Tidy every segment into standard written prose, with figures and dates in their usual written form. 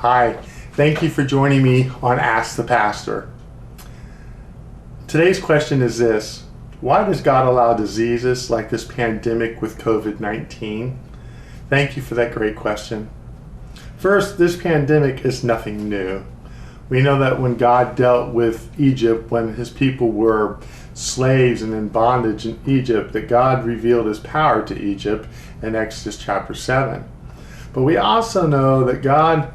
Hi, thank you for joining me on Ask the Pastor. Today's question is this: why does God allow diseases like this pandemic with Covid-19? Thank you for that great question. First, this pandemic is nothing new. We know that when God dealt with Egypt, when his people were slaves and in bondage in Egypt, that God revealed his power to Egypt in Exodus chapter 7. But we also know that God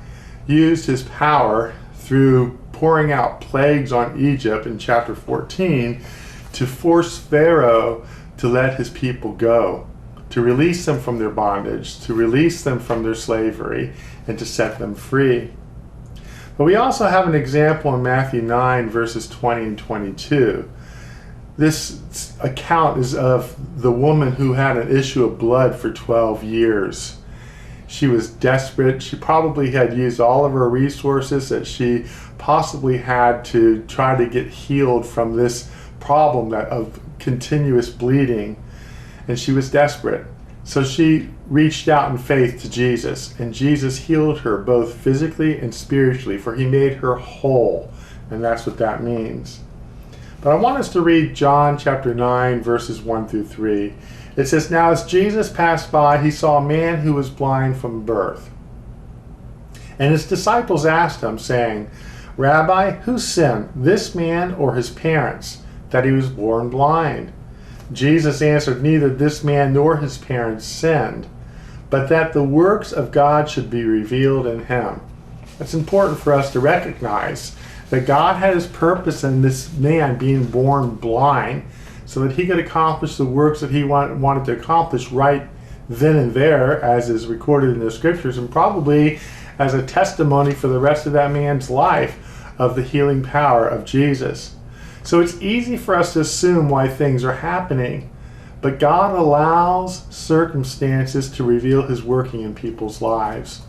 used his power through pouring out plagues on Egypt in chapter 14 to force Pharaoh to let his people go, to release them from their bondage, to release them from their slavery, and to set them free. But we also have an example in Matthew 9 verses 20 and 22. This account is of the woman who had an issue of blood for 12 years. She was desperate. She probably had used all of her resources that she possibly had to try to get healed from this problem of continuous bleeding. And she was desperate. So she reached out in faith to Jesus, and Jesus healed her both physically and spiritually, for he made her whole. And that's what that means. But I want us to read John chapter 9 verses 1 through 3. It says, "Now as Jesus passed by, he saw a man who was blind from birth. And his disciples asked him, saying, 'Rabbi, who sinned, this man or his parents, that he was born blind?' Jesus answered, 'Neither this man nor his parents sinned, but that the works of God should be revealed in him.'" It's important for us to recognize that God had his purpose in this man being born blind, so that he could accomplish the works that he wanted to accomplish right then and there, as is recorded in the scriptures, and probably as a testimony for the rest of that man's life of the healing power of Jesus. So it's easy for us to assume why things are happening, but God allows circumstances to reveal his working in people's lives.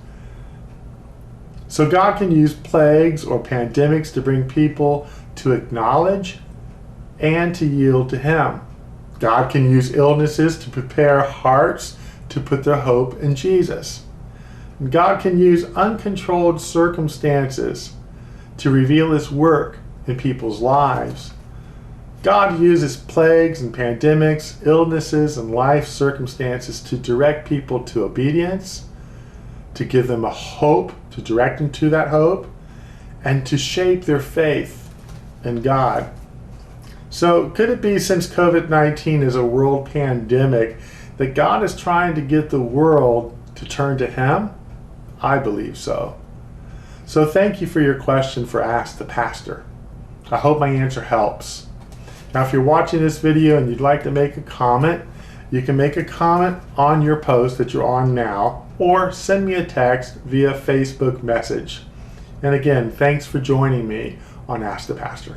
So God can use plagues or pandemics to bring people to acknowledge and to yield to him. God can use illnesses to prepare hearts to put their hope in Jesus. And God can use uncontrolled circumstances to reveal his work in people's lives. God uses plagues and pandemics, illnesses, and life circumstances to direct people to obedience, to give them a hope, to direct them to that hope, and to shape their faith in God. So could it be, since COVID-19 is a world pandemic, that God is trying to get the world to turn to him? I believe so. So thank you for your question for Ask the Pastor. I hope my answer helps. Now, if you're watching this video and you'd like to make a comment, you can make a comment on your post that you're on now, or send me a text via Facebook message. And again, thanks for joining me on Ask the Pastor.